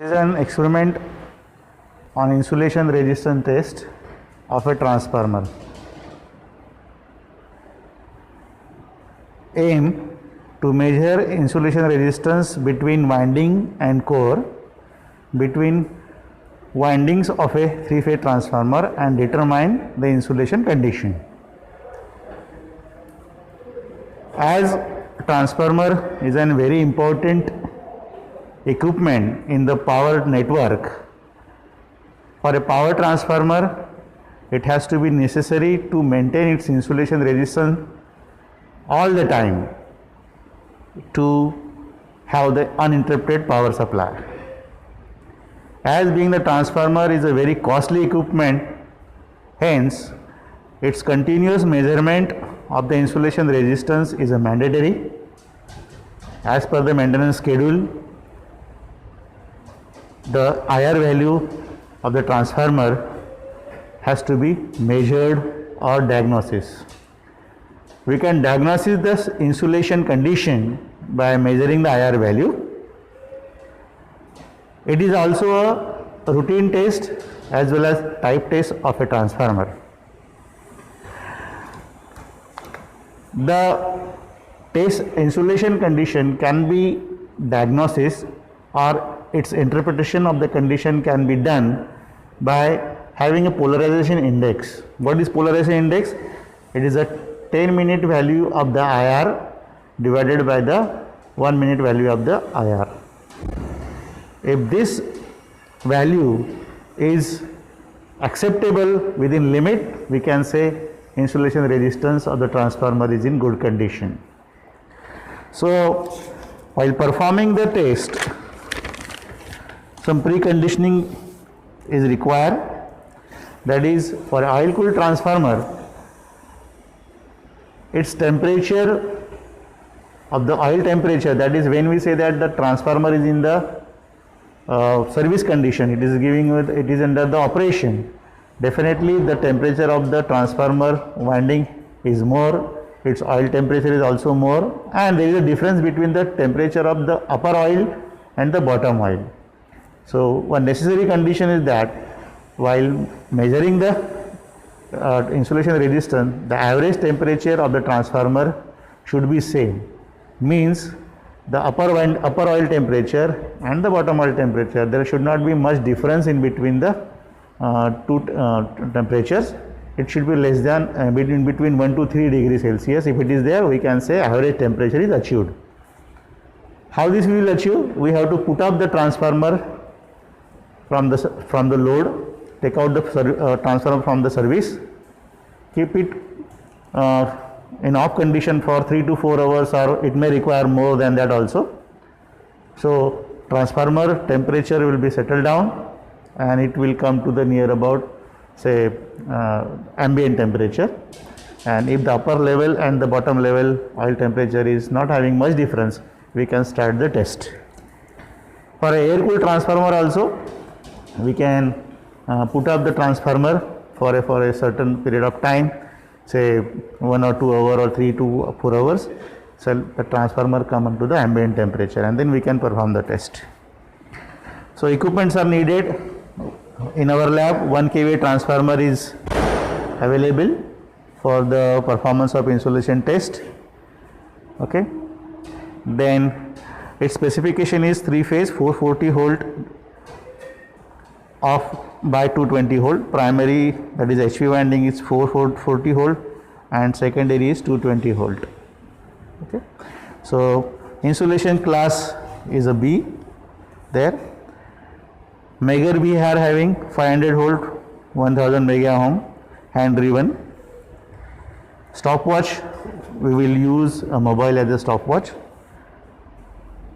This is an experiment on insulation resistance test of a transformer. Aim to measure insulation resistance between winding and core between windings of a three-phase transformer and determine the insulation condition. As transformer is a very important equipment in the power network, for a power transformer it has to be necessary to maintain its insulation resistance all the time to have the uninterrupted power supply. As being the transformer is a very costly equipment, hence its continuous measurement of the insulation resistance is a mandatory. As per the maintenance schedule, the IR value of the transformer has to be measured or diagnosis. We can diagnose this insulation condition by measuring the IR value. It is also a routine test as well as type test of a transformer. The test insulation condition can be diagnosis or its interpretation of the condition can be done by having a polarization index. What is polarization index? It is a 10-minute value of the IR divided by the 1-minute value of the IR. If this value is acceptable within limit, we can say insulation resistance of the transformer is in good condition. So, while performing the test, some preconditioning is required. That is, for oil cooled transformer, its temperature of the oil temperature, that is when we say that the transformer is in the service condition, it is under the operation, definitely the temperature of the transformer winding is more, its oil temperature is also more, and there is a difference between the temperature of the upper oil and the bottom oil. So one necessary condition is that while measuring the insulation resistance, the average temperature of the transformer should be same. Means the upper oil temperature and the bottom oil temperature, there should not be much difference in between the two temperatures. It should be less than between 1 to 3 degrees Celsius. If it is there, we can say average temperature is achieved. How this we will achieve? We have to put up the transformer from the load, take out the transformer from the service, keep it in off condition for 3 to 4 hours, or it may require more than that also. So transformer temperature will be settled down and it will come to the near about say ambient temperature, and if the upper level and the bottom level oil temperature is not having much difference, we can start the test. For a air cooled transformer also, we can put up the transformer for a certain period of time, say 1 or 2 hours or 3 to 4 hours. So the transformer come up to the ambient temperature and then we can perform the test. So equipments are needed. In our lab, 1 kVA transformer is available for the performance of insulation test. Okay. Then its specification is 3-phase 440 volt of by 220 volt. Primary, that is HV winding, is 440 volt and secondary is 220 volt. Okay. So insulation class is a B there. Megger we are having 500 volt, 1000 mega ohm, hand driven. Stopwatch, we will use a mobile as a stopwatch.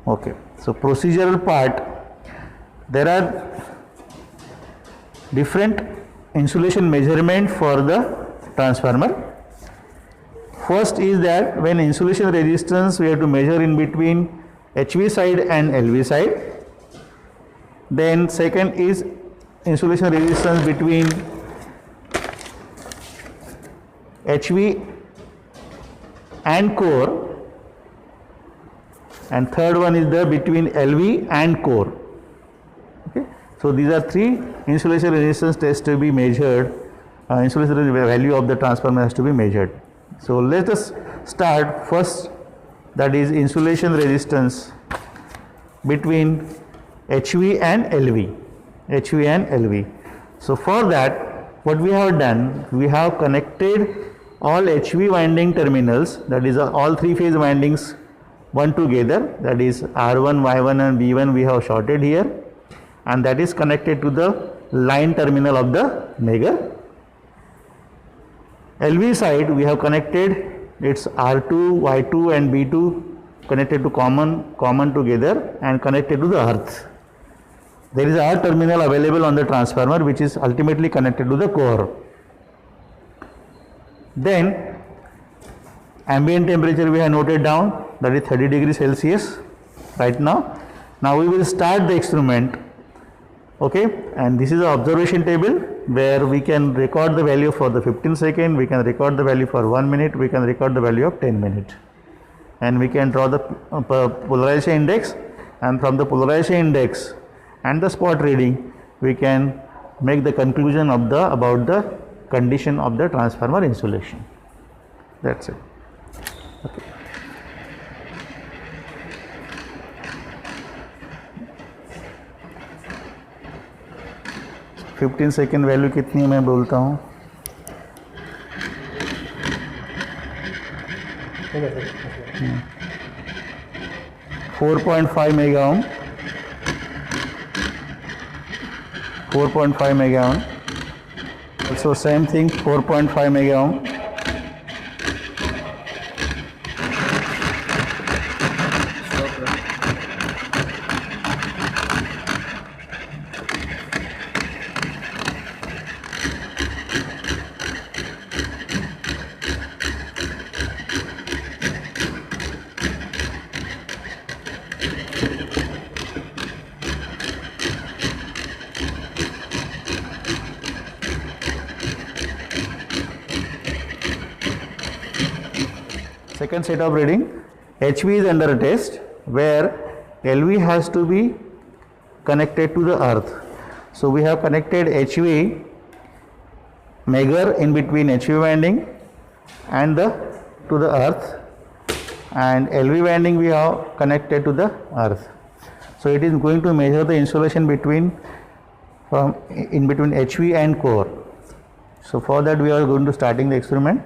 Okay. So procedural part, there are different insulation measurement for the transformer. First is that when insulation resistance we have to measure in between HV side and LV side. Then second is insulation resistance between HV and core, and third one is the between LV and core. So these are three insulation resistance tests to be measured. Insulation value of the transformer has to be measured. So let us start first, that is insulation resistance between HV and LV. HV and LV. So for that, what we have done, we have connected all HV winding terminals, that is all three phase windings one together, that is R1, Y1 and B1 we have shorted here, and that is connected to the line terminal of the Megger. LV side we have connected its R2, Y2 and B2 connected to common together and connected to the earth. There is a R terminal available on the transformer which is ultimately connected to the core. Then ambient temperature we have noted down, that is 30 degrees Celsius right now. Now we will start the experiment, okay, and this is the observation table where we can record the value for the 15 second, we can record the value for 1 minute, we can record the value of 10 minutes, and we can draw the polarization index, and from the polarization index and the spot reading we can make the conclusion of about the condition of the transformer insulation. That's it. Okay. Fifteen second value कितनी है मैं बोलता हूँ, four 4.5 mega ohm, 4.5 mega ohm. Also same thing, 4.5 mega ohm. Second set of reading, HV is under a test where LV has to be connected to the earth. So we have connected HV Megger in between HV winding and to the earth, and LV winding we have connected to the earth. So it is going to measure the insulation in between HV and core. So for that we are going to starting the experiment.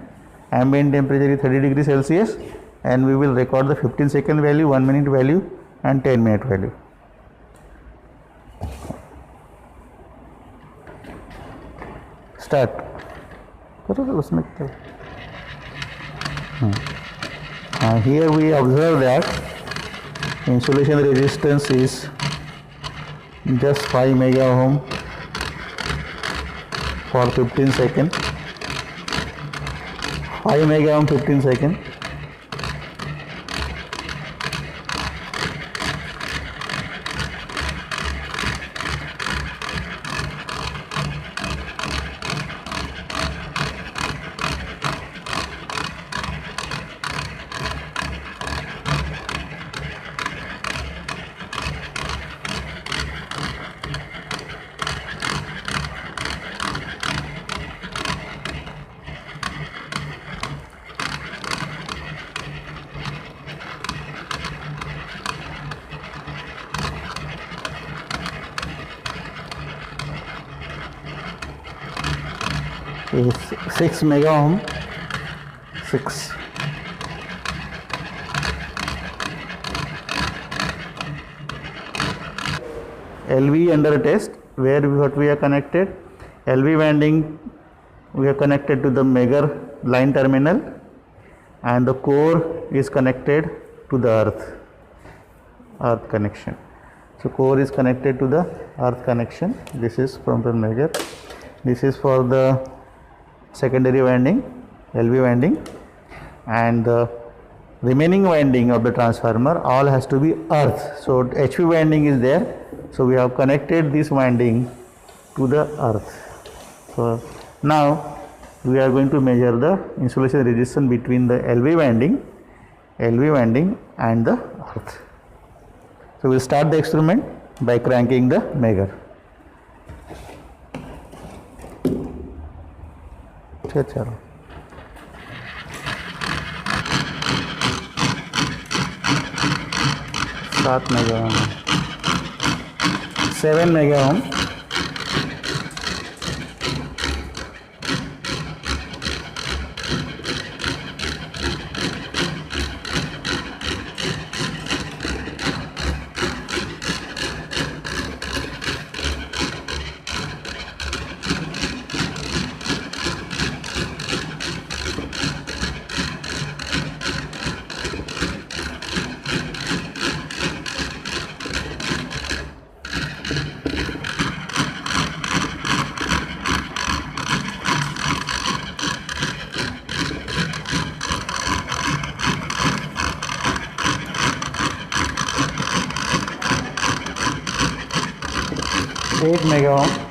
Ambient temperature is 30 degrees Celsius, and we will record the 15 second value, 1 minute value and 10 minute value. Start. Here we observe that insulation resistance is just 5 mega ohm for 15 seconds. 5 mega ohm 15 seconds. Is 6 mega ohm, 6. LV under a test where what we are connected, LV winding we are connected to the Megger line terminal, and the core is connected to the earth connection. So core is connected to the earth connection. This is from the Megger. This is for the secondary winding, LV winding, and the remaining winding of the transformer all has to be earth. So HV winding is there, so we have connected this winding to the earth. So now we are going to measure the insulation resistance between the LV winding and the earth. So we will start the experiment by cranking the Megger. છે ચાલો. सात mega ohm, 7 mega ohm, 8 mega ohm,